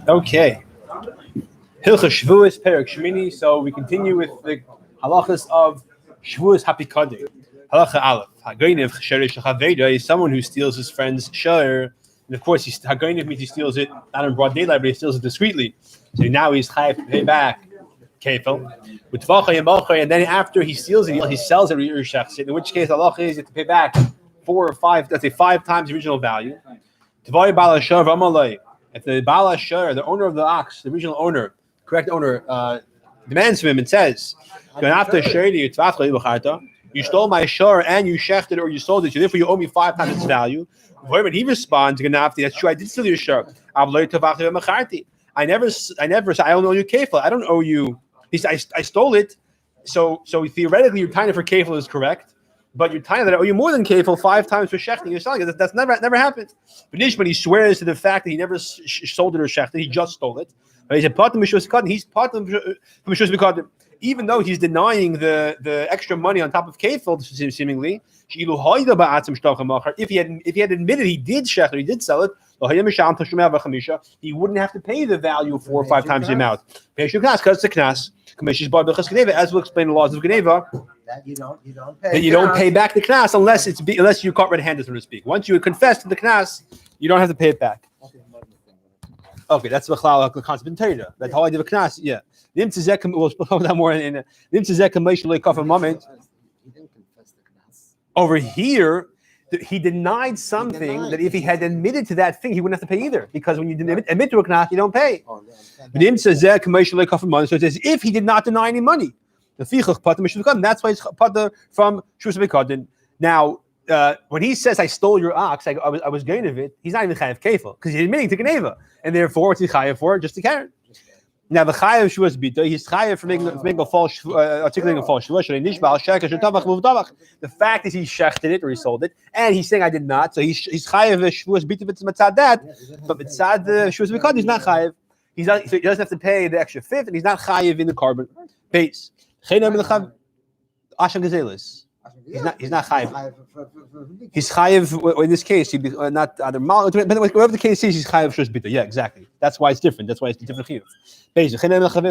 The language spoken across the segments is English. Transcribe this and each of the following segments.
Okay. Hilchos Shavuos Ch. So we continue with the halachas of Shavuos Hapikadim. Halacha Aleph. Hagoynev Sheresh Chaveda is someone who steals his friend's share, and of course, Hagoynev means he steals it not in broad daylight, but he steals it discreetly. So now he's chayav to pay back kefil with tvachay and malchay, and then after he steals it, he sells it to in which case halacha is you have to pay back 4 or 5, let's say 5 times the original value. Tvay bala shar v'amalei. If the bala shar, the owner of the ox, the original owner, correct owner, demands from him and says, you stole my shar and you shechted or you sold it, so therefore you owe me 5 times its value. When he responds, that's true, I did steal your shar. I never said I don't owe you kefil. I don't owe you. He said I stole it. So theoretically your time for kefil is correct, but your time that I owe you more than kefil 5 times for shechting. You're selling it. That's never happened. But Nishman, he swears to the fact that he never sold it or shechted. He just stole it. But he said he's part of Mishus, even though he's denying the extra money on top of kefil, seemingly. If he had admitted he did shech, he did sell it, he wouldn't have to pay the value 4 or 5 times the amount. Because it's a knas. As we'll explain the laws of Geneva, that you don't pay back the knas unless you caught red-handed, so to speak. Once you confess to the knas, you don't have to pay it back. Okay, that's the concept in Torah. That's how I did a knas. Yeah. We'll explain that more in a moment. Over here, he denied something that if he had admitted to that thing, he wouldn't have to pay either. Because when you admit to a knas, you don't pay. So it says if he did not deny any money. That's why it's pata from Shavuos Hapikadim. Now, when he says I stole your ox, I was gain of it, he's not even chayav kefil because he's admitting to Geneva, and therefore what's he chayav for? Just to carry. Now the chayav Shavuos bita, he's chayav for making a false, articulating a false Shavuos. The fact is he shechted it or he sold it, and he's saying I did not, so he's chayav Shavuos bita if it's matzad that, but matzad the Shavuos Hapikadim he's not chayav. So he doesn't have to pay the extra 5th, and he's not chayav in the carbon base. Asham Gazelis. He's not chayiv. He's chayiv in this case. He'd be not other mal. Whatever the case is, he's chayiv shus bita. Yeah, exactly. That's why it's different. That's why it's different chiyuv.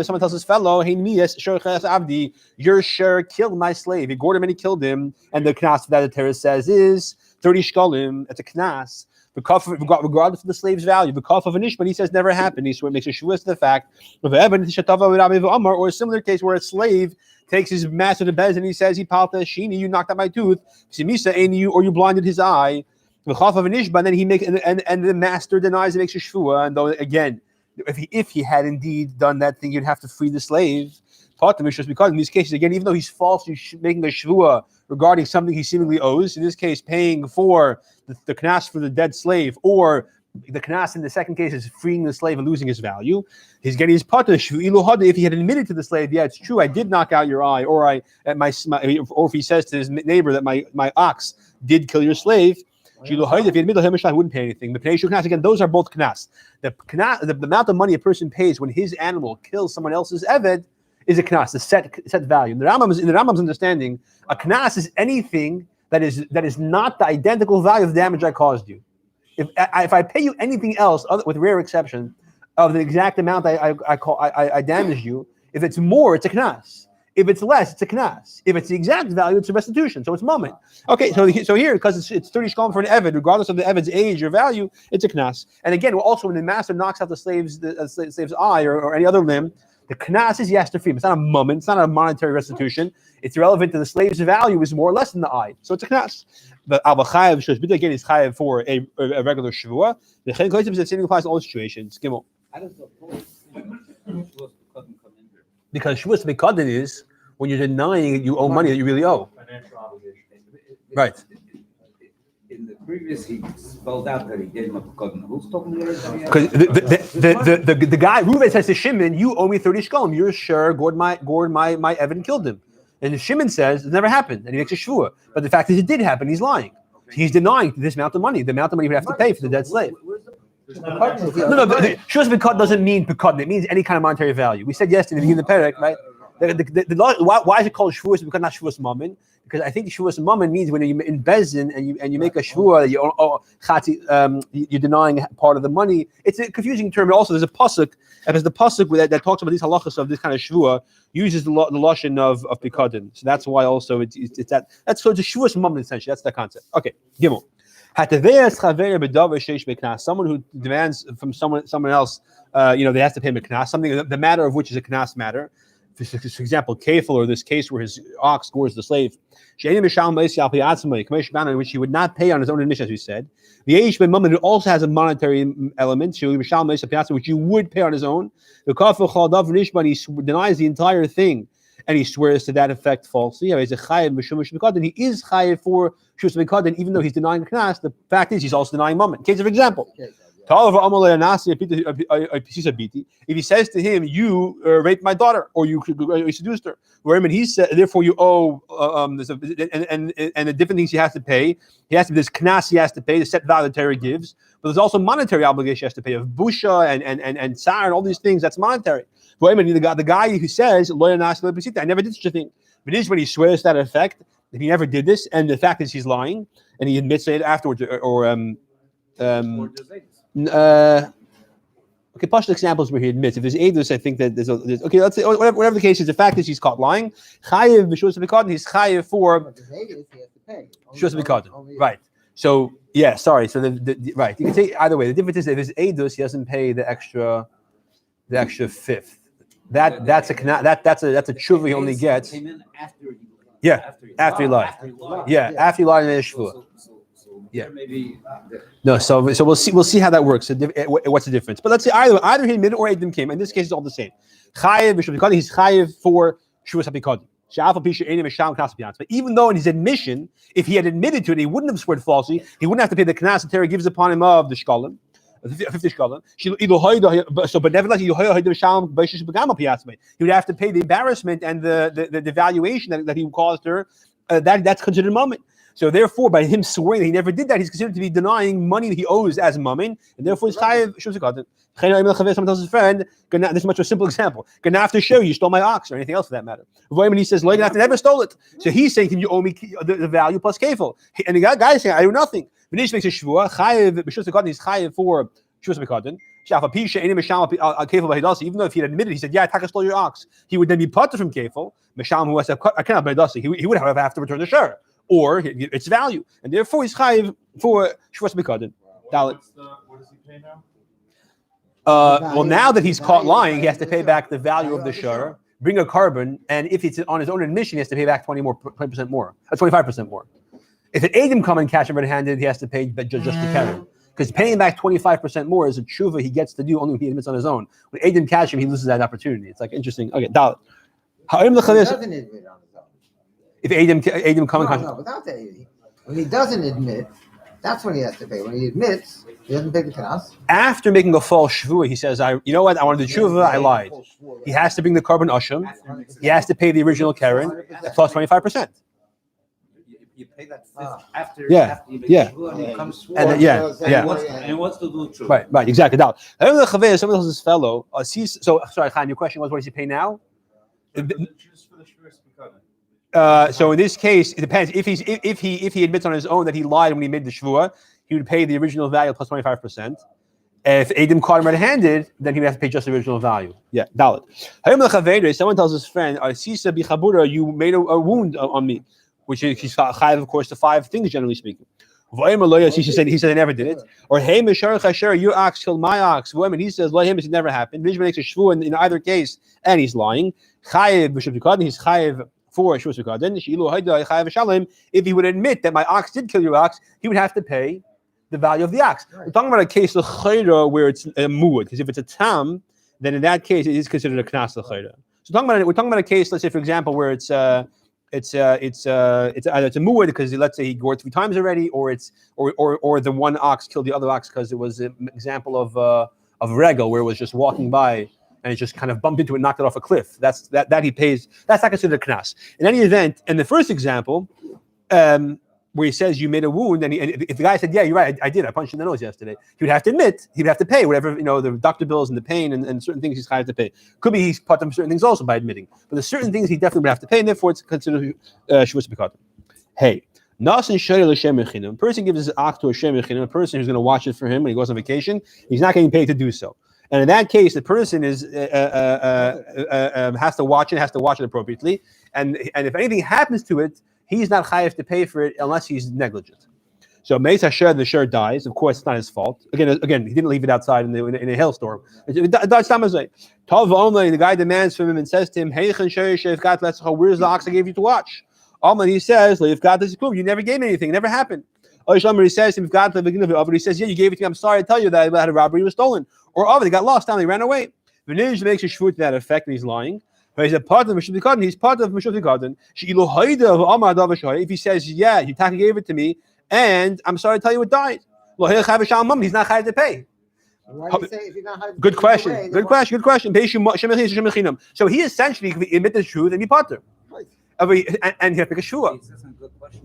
Someone tells his fellow, "Hey, Abdi, your share killed my slave. He gored him and he killed him." And the knas that the Torah says is 30 shkalim. It's a knas. Regardless of the slave's value, the kaf of an ishman, he says never happened. He makes a shavuos to the fact of evidence, or a similar case where a slave takes his master to bed and he says, "He palta shini, you knocked out my tooth. Simisa ain't you, or you blinded his eye." The kaf of an ishman, then he makes and the master denies and makes a shvua. And though again, if he had indeed done that thing, you'd have to free the slave. Because in these cases, again, even though he's falsely making a shvua regarding something he seemingly owes, in this case, paying for the knas for the dead slave, or the knas in the second case is freeing the slave and losing his value, he's getting his pata shvu. If he had admitted to the slave, yeah, it's true, I did knock out your eye, or or if he says to his neighbor that my ox did kill your slave, if he admitted to him, I wouldn't pay anything. The penei knas, again, those are both knas. The amount of money a person pays when his animal kills someone else's eved is a knas, a set value. In the Rambam's understanding, a knas is anything that is not the identical value of the damage I caused you. If I pay you anything else, with rare exception, of the exact amount I damaged you, if it's more, it's a knas. If it's less, it's a knas. If it's the exact value, it's a restitution. So it's moment. Okay, so here, because it's 30 shkalim for an eved, regardless of the eved's age or value, it's a knas. And again, also when the master knocks out the slave's eye or any other limb, the knas is yes to free him. It's not a moment. It's not a monetary restitution. It's irrelevant to the slave's value is more or less than the eye. So it's a knas. But chayav shus bita again is chayav for a regular shavua. The chen koyim says same applies in all situations. Gimel. Because Shavuos Hapikadim is when you're denying you owe money that you really owe. Financial obligation. Right. In the previous, he spelled out that he gave him a pekadon. Who's talking to you? Because the guy Reuven says to Shimon, "You owe me 30 shkalim. You're sure gored my eved and killed him." And Shimon says it never happened, and he makes a shvua. But the fact is, it did happen. He's lying. He's denying this amount of money, the amount of money he would have to pay for the dead slave. No. Shavuos Hapikadim doesn't mean pekadon. It means any kind of monetary value. We said yesterday in the beginning of the parak, right? Why is it called Shavuos Hapikadim, not Shavuos Mammon? because I think Shavuos Mammon means when you're in Bezin and you make a Shavuah, you're denying part of the money. It's a confusing term. Also, there's a pasuk, and there's the pasuk that talks about these halachas of this kind of Shavuah uses the lashon of Pikadon. So that's why also it's that. So it's a Shavuos Mammon essentially. That's the concept. Okay, Gimel. Someone who demands from someone else, they have to pay him a knas, something the matter of which is a knas matter. For example, kefil, or this case where his ox gores the slave, which he would not pay on his own admission, as we said. The Eish ben Mammon also has a monetary element, which you would pay on his own. The he denies the entire thing, and he swears to that effect falsely. He is chayiv for shus mikadon, even though he's denying the knas. The fact is, he's also denying mammon. Case of example. If he says to him, "You raped my daughter, or you seduced her," and he said, "Therefore you owe," and the different things he has to pay. He has to this knas he has to pay, the set value the Torah gives, but there's also monetary obligation he has to pay of busha and tsar and all these things. That's monetary. The guy who says, "I never did such a thing," but it is when he swears to that effect that he never did this, and the fact is he's lying, and he admits it afterwards, okay, partial examples where he admits. If there's edus, I think that there's okay. Let's say whatever the case is. The fact is he's caught lying. Chayiv b'shus b'kadon. He's chayiv for shus b'kadon. Right. So yeah, sorry. So right. You can say either way. The difference is if there's edus, he doesn't pay the extra fifth. That's a tshuva he only gets. After he lied. After he lied in the shvuah. Yeah. No, so we'll see how that works. What's the difference? But let's say either he admitted or Edom came. In this case, it's all the same. Chayiv b'shus, he's chayiv for shuvas hapikadon. But even though in his admission, if he had admitted to it, he wouldn't have sworn falsely. He wouldn't have to pay the knas the Torah gives upon him of the shkalim, 50 shkalim. So, but nevertheless, he would have to pay the embarrassment and the valuation that he caused her. That's considered mammon. So therefore, by him swearing that he never did that, he's considered to be denying money that he owes as mammon, and therefore he's chayiv shus b'kadon. Someone tells his friend, "This is much a simple example. Gonna have to show you stole my ox or anything else for that matter." When he says, "Lo, I never stole it," so he's saying, "Can you owe me the value plus kefil?" And the guy is saying, "I do nothing." V'nish makes a shvuah chayiv b'shus b'kadon. He's chayiv for shus b'kadon. Even though if he had admitted, he said, "Yeah, I stole your ox," he would then be potter from kefil. Misham who has I cannot b'dasi. He would have to return the share or its value, and therefore he's chayiv for shus b'kadon. What does he pay now? Well, now that he's caught lying, he has to pay back the value of the shur, bring a carbon, and if it's on his own admission, he has to pay back 20% more, 25% more. If an Edom come and catch him red-handed, he has to pay just the Karen. Because paying back 25% more is a tshuva he gets to do only when he admits on his own. When Edom catch him, he loses that opportunity. It's like interesting. Okay, Dalit. If Edom come and catch him. No, without the Edom. When he doesn't admit, that's when he has to pay. When he admits, he doesn't pay the knas. After making a false shvuah, he says, "You know what? I wanted the tshuva. I lied." He has to bring the carbon asham. He has to pay the original Karen plus 25%. You pay that after you make shvuah and he comes sworn. And he wants to do true. Right, exactly. Now, someone tells his fellow. So sorry, Chaim. Your question was, what does he pay now? So in this case, it depends. If he admits on his own that he lied when he made the shvuah, he would pay the original value plus 25%. If Edom caught him red-handed, then he would have to pay just the original value. Yeah, Dalit. Someone tells his friend, "You made a wound on me," which is he's chayav, of course, to 5 things generally speaking. He said, "I never did it." Or "Hey, your ox killed my ox." And he says, "It never happened." Vishma makes a shvuah in either case, and he's lying. Chayav b'shus b'kadon. He's chayav for shus b'kadon. If he would admit that my ox did kill your ox, he would have to pay the value of the ox. Right. We're talking about a case of chayra where it's a muad, because if it's a tam, then in that case it is considered a knas l'chayra. So we're talking about a case, let's say for example, where it's either it's a muad because let's say he gored 3 times already, or the one ox killed the other ox because it was an example of regal where it was just walking by and it just kind of bumped into it, knocked it off a cliff. That he pays. That's not considered a knas. In any event, in the first example, where he says you made a wound, and if the guy said, "Yeah, you're right, I did. I punched in the nose yesterday," he would have to admit. He'd have to pay whatever the doctor bills and the pain and certain things he's hired to pay. Could be he's put them certain things also by admitting, but there's certain things he definitely would have to pay, and therefore it's considered shvuas b'kadon. Hey, Nasan Shayla L'Shem Mechinam. A person gives his ox to a Shem Mechinam, a person who's going to watch it for him when he goes on vacation, he's not getting paid to do so. And in that case, the person is has to watch it appropriately. And if anything happens to it, he's not chayav to pay for it unless he's negligent. So Meis Hasher, the share dies. Of course, it's not his fault. Again, he didn't leave it outside in a hailstorm. It died. The guy demands from him and says to him, "Where's the ox I gave you to watch?" He says, "You never gave me anything. It never happened." He says, he says, "Yeah, you gave it to me. I'm sorry to tell you that I had a robbery. It was stolen." Or they got lost down. They ran away. V'nish makes a shvut to that effect, and he's lying. But he's a part of Meshuvah Kadin. He's part of Meshuvah Kadin. If he says, "Yeah, you gave it to me, and I'm sorry to tell you it died," he's not chayav to pay. Why do you say if you're not hired? Good question. Good question. So he essentially admit the truth and be potter. And he has to pick a shua.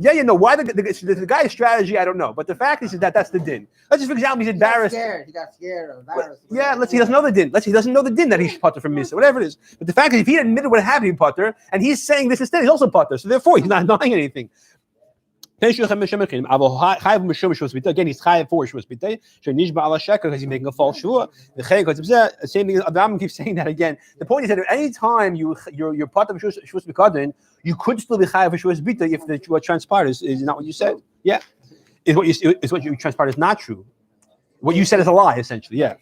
Yeah, why the guy's strategy, I don't know. But the fact is that that's the din. Let's just, for example, he's embarrassed. He got scared or embarrassed. Yeah, he doesn't know the din. He doesn't know the din that he's potter from Misa, whatever it is. But the fact is, if he admitted what happened, he potter, and he's saying this instead, he's also potter. So therefore, he's not denying anything. Again, he's chayav for shvus b'tay. Because he's making a false shvua. The same thing. Adam keeps saying that again. The point is that at any time you're part of shvus b'kadin, you could still be chayav for shvus b'tay if what transpired is not what you said. Yeah, is what you transpired is not true. What you said is a lie, essentially. Yeah.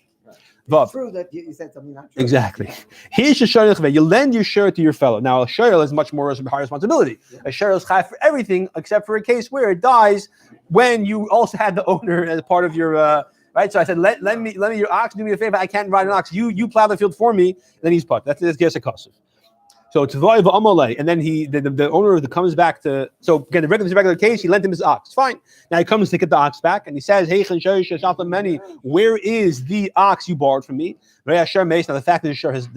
It's true that you said something not true. Exactly. Here's you lend your share to your fellow. Now, a share is much more high responsibility. A share is high for everything except for a case where it dies when you also had the owner as part of your right. So I said, let me your ox do me a favor. I can't ride an ox. You plow the field for me. Then he's part. That's a kasuf. So Tavoy v'amalei, and then the owner comes back to. So again, the regular case, he lent him his ox. Fine. Now he comes to get the ox back, and he says, "Hey, where is the ox you borrowed from me?" Now the fact that the share is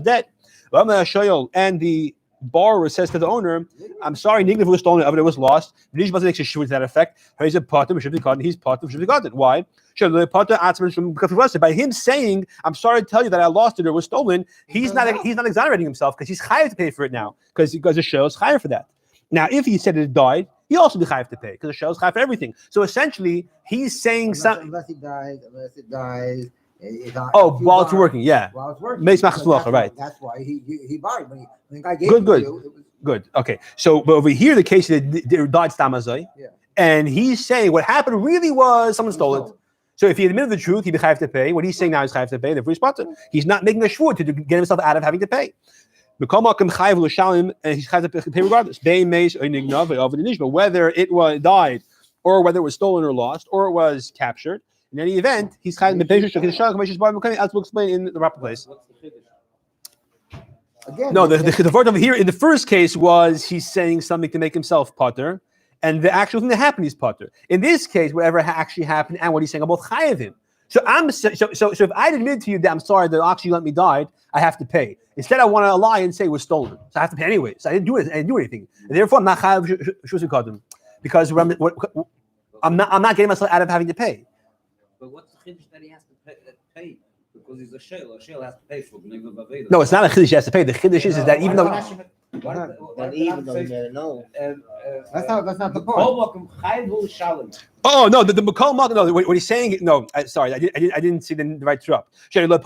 dead. And the borrower says to the owner, "I'm sorry, Nignav was stolen, but it was lost." Nish makes a shvut to that effect. He's a part of Meshuvah Kadin. He's part of Meshuvah Kadin. Why? Because by him saying, "I'm sorry to tell you that I lost it or was stolen," he's not exonerating himself because he's chayav to pay for it now because the shell is chayav for that. Now, if he said it died, he also be chayav to pay because the shell is chayav for everything. So essally, he's saying something. Unless it dies. While it's working, yeah. While it's working. Right. That's why he borrowed. When the guy gave Good. Okay. So, but over here, the case that died stamazai, and he's saying what happened really was someone stole it. So if he admitted the truth, he'd be chayav to pay. What he's saying now is chayav to pay. Therefore, he's potter. He's not making a shvur to get himself out of having to pay. And he's chayav to pay regardless. But whether it died, or whether it was stolen or lost, or it was captured. In any event, he's chayav to pay. As we'll explain in the proper place. Again, no, the word over here in the first case was he's saying something to make himself potter, and the actual thing that happened is potter. In this case, whatever actually happened and what he's saying, I'm both chayav him. So if I admit to you that I'm sorry, the ox you let me died, I have to pay. Instead, I want to lie and say it was stolen, so I have to pay anyway. So I didn't do it. I didn't do anything, and therefore I'm not chayav shvus b'kadin because I'm not getting myself out of having to pay. But what's the chiddush that he has to pay? Because he's a shell has to pay for it. No, it's not a chiddush he has to pay. The chiddush is that even though... even though he made it known. That's not the point. Oh no, the Makol Mak. No, what he's saying. No, sorry, I didn't see the right drop. He's not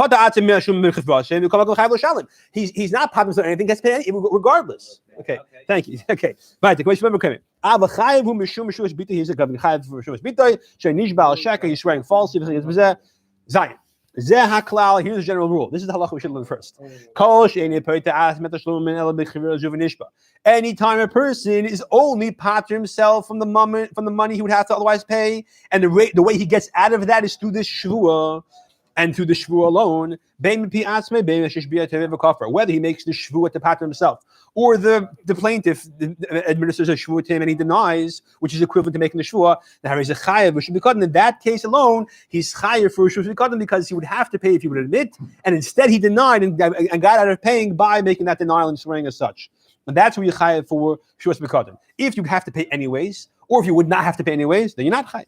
popping or anything. He has to pay regardless. Okay, thank you. Okay, right. The question coming. He's a government chayav for shvus b'tay. He's swearing falsely. Zion. Here's the general rule. This is the halacha we should learn first. Anytime a person is only pater himself from the money he would have to otherwise pay, and the way he gets out of that is through this shvua, and through the shvua alone, whether he makes the shvua to pater himself, or the plaintiff administers a shvua to him and he denies, which is equivalent to making the shvua, now he's a chayav shvus b'kadin. In that case alone, he's chayav for shvus b'kadin because he would have to pay if he would admit, and instead he denied and got out of paying by making that denial and swearing as such. And that's where you chayav for shvus b'kadin. If you have to pay anyways, or if you would not have to pay anyways, then you're not chayiv.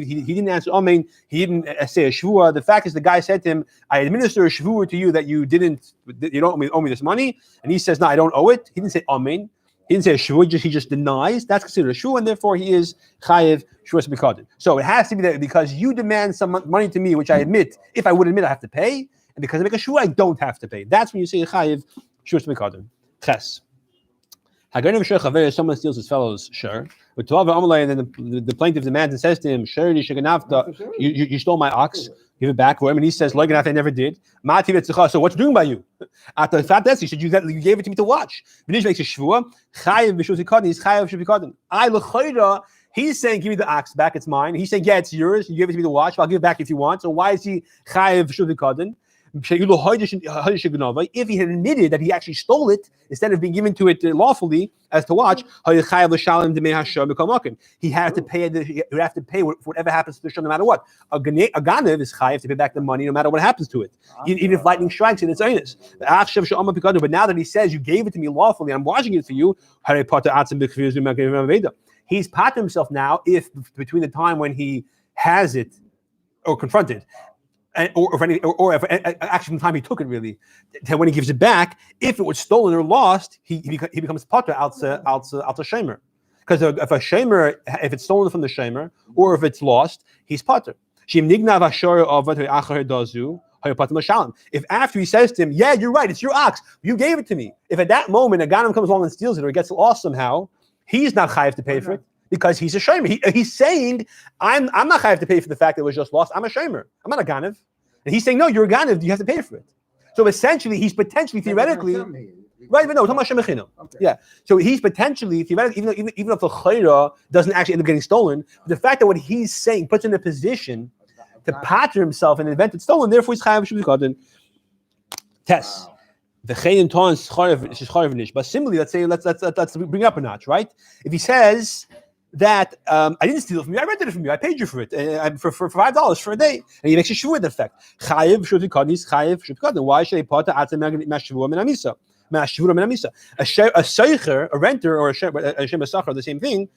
He didn't answer amen. He didn't say a shvua. The fact is, the guy said to him, "I administer a shvua to you that you don't owe me this money," and he says, "No, I don't owe it." He didn't say amen. He didn't say a shvua. He just denies. That's considered a shvua, and therefore he is chayiv shvuas b'kadin. So it has to be that because you demand some money to me, which I admit, if I would admit, I have to pay, and because I make a shvua, I don't have to pay. That's when you say chayiv shvuas b'kadin. Ches. Someone steals his fellow's share. And then the plaintiff demands and says to him, you stole my ox, give it back for him. And he says, I never did. So what's doing by you? After the fact that he said, you gave it to me to watch. He's saying, give me the ox back, it's mine. He's saying, yeah, it's yours. You gave it to me to watch. I'll give it back if you want. So why is he chayiv b'shuvik? If he had admitted that he actually stole it instead of being given to it lawfully as to watch, he had to pay. He would have to pay for whatever happens to the shul, no matter what. A ganav is chayiv to pay back the money, no matter what happens to it, even if lightning strikes it. It's onus. But now that he says you gave it to me lawfully, I'm watching it for you. He's pat himself now if between the time when he has it or confronted. Or if actually from the time he took it, really, when he gives it back, if it was stolen or lost, he becomes potter out to shamer. Because if it's stolen from the shamer, or if it's lost, he's potter. If after he says to him, yeah, you're right, it's your ox, you gave it to me. If at that moment a ganim comes along and steals it or it gets lost somehow, he's not chayiv to pay for it. Because he's a shamer. He's saying, I'm not chayiv to pay for the fact that it was just lost. I'm a shamer. I'm not a ganav. And he's saying, no, you're a ganav. You have to pay for it. So essentially, he's potentially, theoretically, right? But no, talking about shemechino. Yeah. So he's potentially, theoretically, even if the chayra doesn't actually end up getting stolen, the fact that what he's saying puts him in a position to patter himself in an event that's stolen, therefore he's chayiv shemechino. Test. But similarly, let's bring it up a notch, right? If he says that I didn't steal it from you, I rented it from you, I paid you for it for $5 for a day, and he makes a shvua in effect. Chayiv shuvik is chayiv shuvik. Why should he put a seicher, a renter, or a shem sacher, the same thing,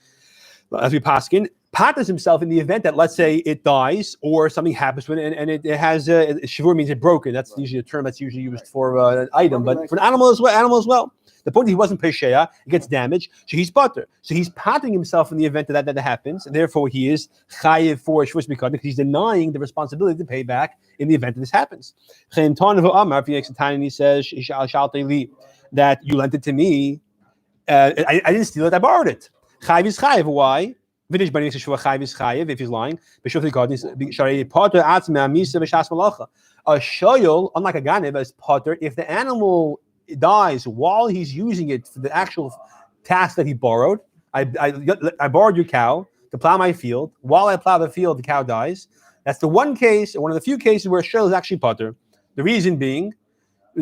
as we paskin, patters himself in the event that, let's say, it dies or something happens with it, and it has shivur means it broken. That's usually a term that's usually used for an item, but for an animal as well. The point is he wasn't pesheya, it gets damaged, so he's potter. So he's patting himself in the event that happens, and therefore he is chayiv for shvus because he's denying the responsibility to pay back in the event that this happens. He says that you lent it to me. I didn't steal it, I borrowed it. Chayiv is chayiv. Why? If he's lying. A shoyol, unlike a ganev, is potter if the animal dies while he's using it for the actual task that he borrowed. I borrowed your cow to plow my field. While I plow the field, the cow dies. That's the one case, one of the few cases where a shoyol is actually potter. The reason being,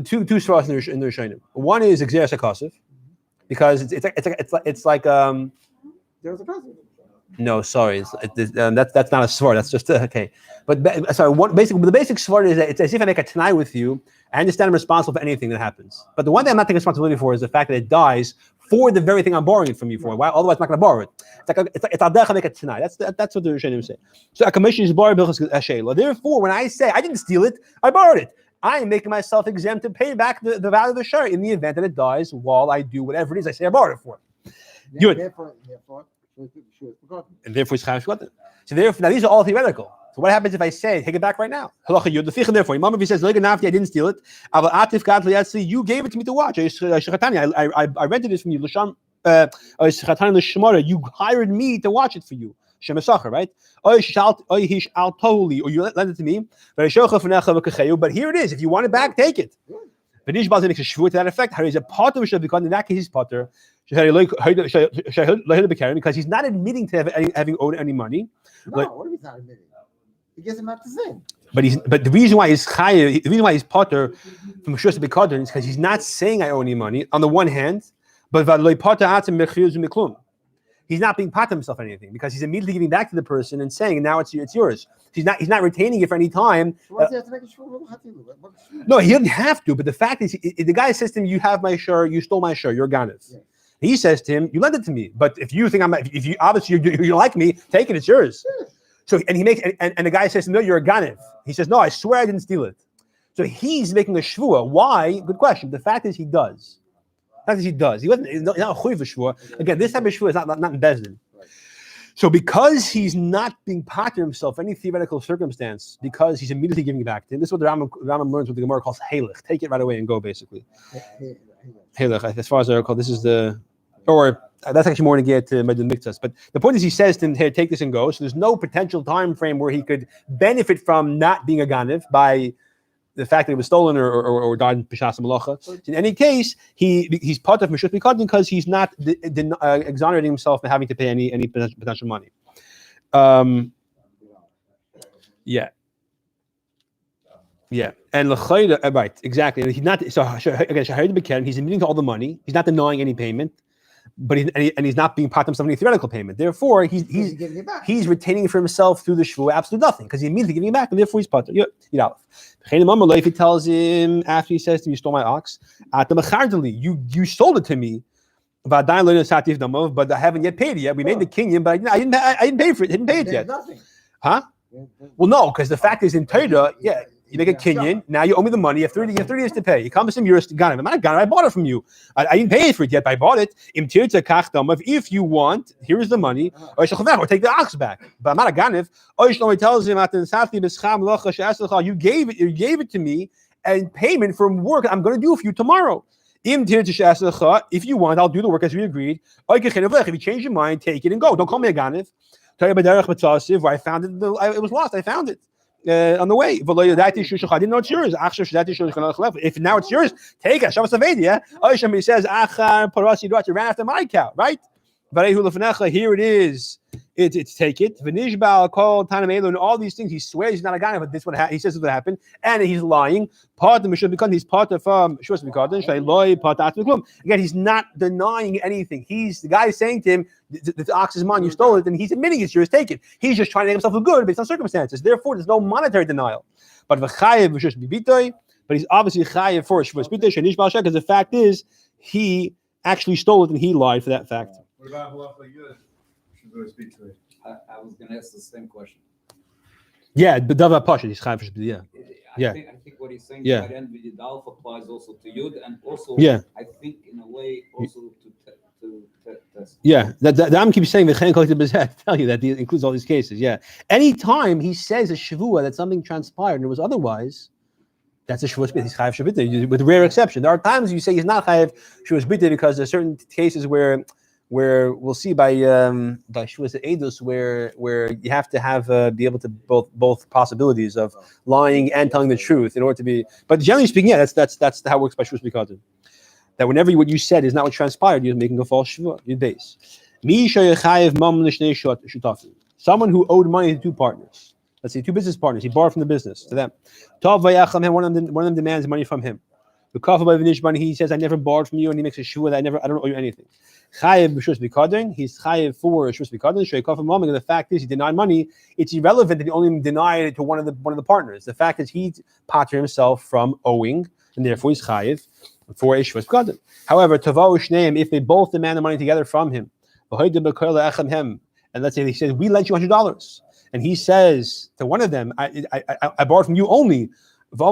two svaras in the Rishonim. One is exeris hakasif, because it's like There's a person. No, sorry, that's not a svar. That's just okay. But sorry, the basic svar is that it's as if I make a tanai with you. I understand I'm responsible for anything that happens. But the one thing I'm not taking responsibility for is the fact that it dies for the very thing I'm borrowing it from you for. Why? Otherwise, I'm not going to borrow it. It's al derech make a tanai. That's what the Rishonim say. So a commission is borrowed bilchus ashela. Therefore, when I say I didn't steal it, I borrowed it, I am making myself exempt to pay back the value of the share in the event that it dies while I do whatever it is I say I borrowed it for. Therefore, and therefore it's chayav shvatim. So therefore, now these are all theoretical. So what happens if I say take it back right now? Halacha yud. Therefore, Imam if he says I didn't steal it, you gave it to me to watch. I rented it from you. You hired me to watch it for you. Shemesacher, right? Or you lent it to me. But here it is. If you want it back, take it. But Nish Bazin makes a shvur to that effect. How is a potter should become in that case he's potter because he's not admitting to having owed any money. No, what if he's not admitting? He gets him out to sin. But the reason why he's chayav, the reason why he's potter from shus b'kadron is because he's not saying I owe any money on the one hand, but he's not being potter himself on anything because he's immediately giving back to the person and saying now it's yours. He's not retaining it for any time. Why does he have to make a shvur? No, he didn't have to. But the fact is, the guy says to him, "You have my share. You stole my share. You're ganav." Yeah. He says to him, "You lent it to me, but if you think if you obviously you like me, take it. It's yours." So and he makes and the guy says, "No, you're a ganev." He says, "No, I swear I didn't steal it." So he's making a shvua. Why? Good question. The fact is he does. The fact is he does. He wasn't. He's not a chuv shvua. Again, this type of shvua is not in Bezdin. So because he's not being pater himself any theoretical circumstance, because he's immediately giving it back to him. This is what the Rambam learns what the Gemara calls halach. Take it right away and go, basically. Halach, as far as I recall, this is that's actually more to get to Medun Miktas. But the point is, he says to him, "Here, take this and go." So there's no potential time frame where he could benefit from not being a ganev by the fact that it was stolen or died in Pishas Malacha. In any case, he's part of Meshut Mikadin because he's not exonerating himself from having to pay any potential money. Yeah. And right, exactly. And he's not again. He's admitting to all the money. He's not denying any payment. But he's not being part of himself any theoretical payment. Therefore, he's retaining for himself through the shvu absolutely nothing because he's immediately giving it back, and therefore he's part. If he tells him after he says to him, "You stole my ox," you sold it to me, but I haven't yet paid it yet. We made the kinyan, but I didn't pay for it. Didn't pay it yet. Nothing. Huh? Well, no, because the fact is in Torah, you make a kinyan. Now you owe me the money. You have 30 years to pay. You come to him, you're a ganev. I'm not a ganev. I bought it from you. I didn't pay for it yet, but I bought it. If you want, here is the money. Or take the ox back. But I'm not a ganev. He tells him, you gave it to me and payment from work I'm going to do for you tomorrow. If you want, I'll do the work as we agreed. If you change your mind, take it and go. Don't call me a ganev. I found it. It was lost. I found it. On the way, I didn't know it's yours. If now it's yours, take it. He says, "You ran after my cow, right?" Here it is. It's take it. And all these things. He swears he's not a guy, but this what he says is what happened, and he's lying. He's part of again. He's not denying anything. The guy is saying to him, "The ox is mine. You stole it," and he's admitting it's yours. Take it. He's just trying to make himself look good based on circumstances. Therefore, there's no monetary denial. But he's obviously chayev for shvus bitoy because the fact is he actually stole it and he lied for that fact. What about halacha yud? I was going to ask the same question. Yeah, but Dava Pasha, he's chayev for shvus. I think what he's saying by the end with Yudalf applies also to Yud and also I think in a way also to test. Yeah, the Am keeps saying I tell you that he includes all these cases. Yeah, anytime he says a shavua that something transpired and it was otherwise, that's a shavua bit. He's chayev shavita with rare exception. There are times you say he's not chayev shavua bita because there's certain cases where we'll see by shavua edus where you have to have be able to both possibilities of lying and telling the truth in order to be. But generally speaking, that's how it works by shavua bikadin. That whenever what you said is not what transpired, you're making a false shvua. You're base. Someone who owed money to two partners. Let's say two business partners. He borrowed from the business to them. One of them demands money from him. He says, "I never borrowed from you," and he makes a shvua that I don't owe you anything. He's chayev for shvus bikadin. And the fact is, he denied money. It's irrelevant that he only denied it to one of the partners. The fact is, he pater himself from owing, and therefore he's chayev for a shvus bikadin. However, if they both demand the money together from him, and let's say he says, "We lent you $100," and he says to one of them, I borrowed from you only. I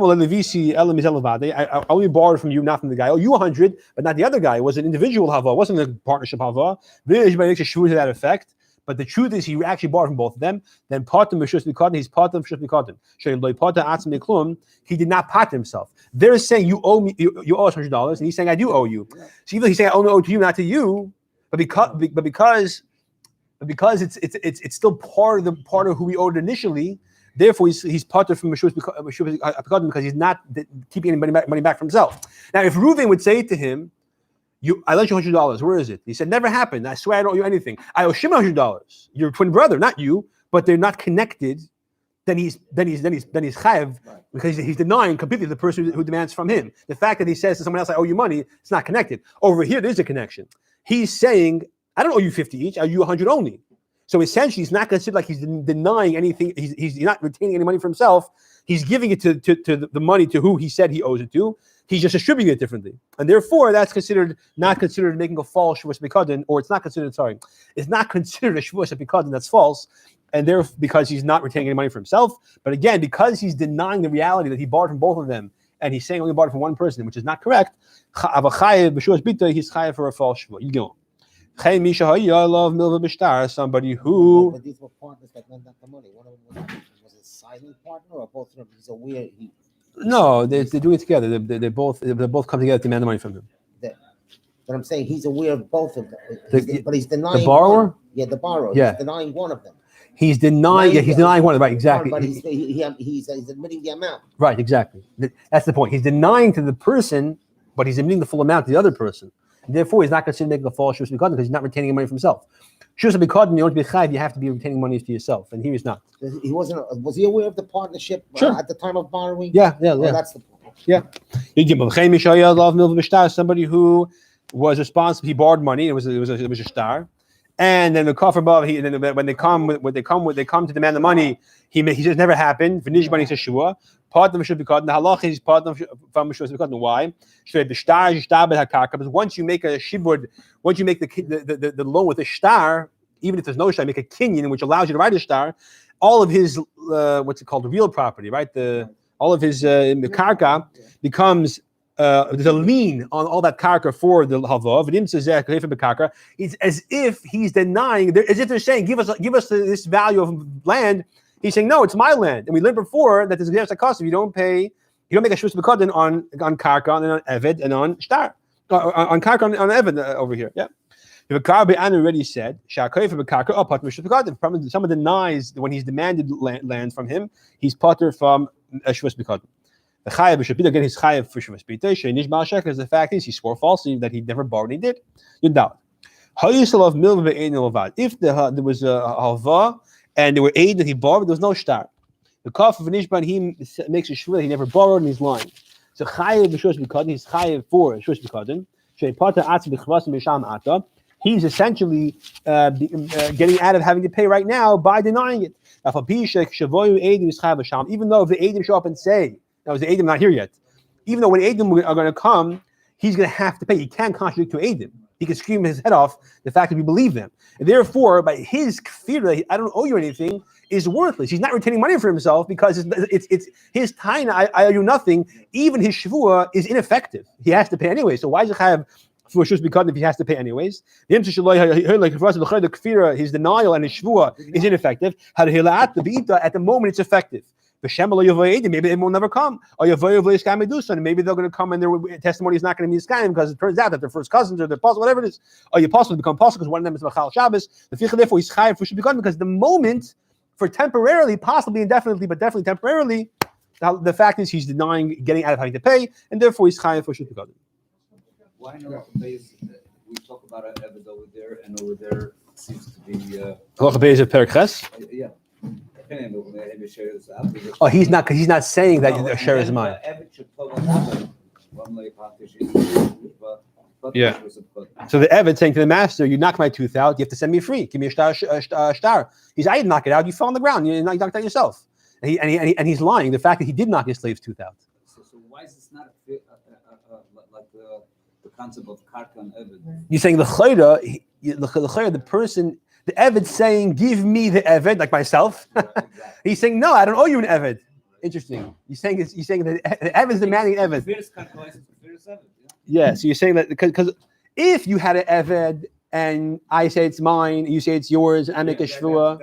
only borrowed from you, not from the guy. Oh, you 100, but not the other guy. It was an individual hava, it wasn't a partnership hava. Makes a shvua to that effect. But the truth is, he actually borrowed from both of them. Then part of Meshus Mikadin, he's part of Meshus Mikadin. He did not part himself. They're saying you owe me, you owe us $100, and he's saying I do owe you. So even he's saying I only owe to you, not to you. But because it's still part of who we owed initially. Therefore, he's parted from Meshus Mikadin because he's not keeping any money back for himself. Now, if Reuven would say to him, I lent you $100. Where is it? He said, never happened. I swear I don't owe you anything. I owe Shimon $100. Your twin brother, not you, but they're not connected. Then he's chayev because he's denying completely the person who demands from him. The fact that he says to someone else, I owe you money, it's not connected. Over here, there's a connection. He's saying, I don't owe you 50 each. I owe you 100 only. So essentially, he's not considered like he's denying anything. He's not retaining any money for himself. He's giving it to the money to who he said he owes it to. He's just distributing it differently, and therefore that's not considered making a false Shavuos B'Kadin, or it's not considered a Shavuos B'Kadin that's false, and therefore because he's not retaining any money for himself. But again, because he's denying the reality that he borrowed from both of them, and he's saying only borrowed from one person, which is not correct. He's chayav for a false Shavuos. You go. Somebody who. But these were partners that lent out the money. One of them was a silent partner, or both of them. He's a weird. No, they're doing it together. They both come together to demand the money from him. But I'm saying he's aware of both of them. But he's denying the borrower. One. Yeah, the borrower. Yeah. He's denying one of them. He's denying. Yeah, he's denying one of them. Right, exactly. But he's admitting the amount. Right, exactly. That's the point. He's denying to the person, but he's admitting the full amount to the other person. Therefore, he's not considered making a false Shavuos B'Kadin because he's not retaining money for himself. Shavuos B'Kadin, you want to be chayav, you have to be retaining money to yourself, and here he's not. He wasn't. Was he aware of the partnership at the time of borrowing? Yeah. That's the point. Yeah. Somebody who was responsible, he borrowed money. It was a star, and then the kafir above. When they come to demand the money. He says never happened. V'nish bani sheshua. Part of the Shavuos B'Kadin. The halach is part of from Shavuos B'Kadin. Why? Because once you make a shibud, once you make the loan with a star, even if there's no star, make a kinyan, which allows you to write a star. All of his what's it called, the real property, right? All of his karka becomes there's a lien on all that karka for the hava. It's as if he's denying, as if they're saying, give us this value of land. He's saying, no, it's my land. And we learned before that there's a cost if you don't pay, you don't make a Shavuos B'Kadin on karka and on eved and on shtar. On karka on eved over here. Yeah. If a karka already said, if someone denies when he's demanded land from him, he's potter from a Shavuos B'Kadin. The chayav b'shapita, again, he's chayav for Shavuos B'Kadin. Sheinish ba'al sheker, the fact is he swore falsely that he never borrowed and he did. You doubt. If there was a halva and there were 8 that he borrowed, there was no shtar. The kaf of Nishban, he makes a shvur that he never borrowed and he's lying. So chayav b'Shavuos B'Kadin, he's chayav for Shavuos B'Kadin. He's essentially getting out of having to pay right now by denying it. Even though if the Eidim show up and say, now the Eidim not here yet, even though when Eidim are going to come, he's going to have to pay. He can't contradict to Eidim. He can scream his head off the fact that we believe them. And therefore, by his kfir, I don't owe you anything, is worthless. He's not retaining money for himself because it's his taina, I owe you nothing. Even his shvua is ineffective. He has to pay anyway. So why does it have for Shavuos B'Kadin if he has to pay anyways? The kfira, his denial and his shvua is ineffective. At the moment, it's effective. Maybe they will never come. Or maybe they're going to come and their testimony is not going to be Iskayim because it turns out that they're first cousins or they're apostle, whatever it is. Or your apostle become apostle because one of them is Machal Shabbos. Therefore, he's chayav for Shavuos B'Kadin because the moment, for temporarily, possibly indefinitely, but definitely temporarily, the fact is he's denying getting out of having to pay, and therefore he's chayav for Shavuos B'Kadin. Why not base? We talk about Eved over there, and over there seems to be. Halacha Beis of Perek Ches? Yeah. Oh, he's not saying that the share is mine. Yeah. So the Eved saying to the master, you knock my tooth out, you have to send me free. Give me a star. He's, I didn't knock it out. You fell on the ground. You knocked out yourself. And he's lying. The fact that he did knock his slave's tooth out. So why is this not like the concept of karka and Eved? You're saying the chayra, the person. The Eved saying, give me the Eved, like myself. Yeah, exactly. He's saying, no, I don't owe you an Eved. Interesting. You're saying that the Eved's demanding Eved. Yeah, so you're saying that because if you had an Eved and I say it's mine, you say it's yours, I make a shvua.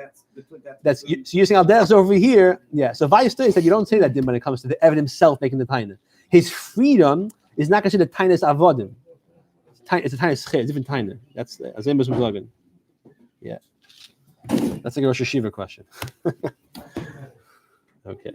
So you're saying Al-Derech's over here. Yeah, so Vayis said you don't say that when it comes to the Eved himself making the taina. His freedom is not considered tainas avodim. It's a tainas cher, it's a different taina. That's Azim B'Zmuzagin. Yeah, that's like a Rosh Hashiva question. Okay.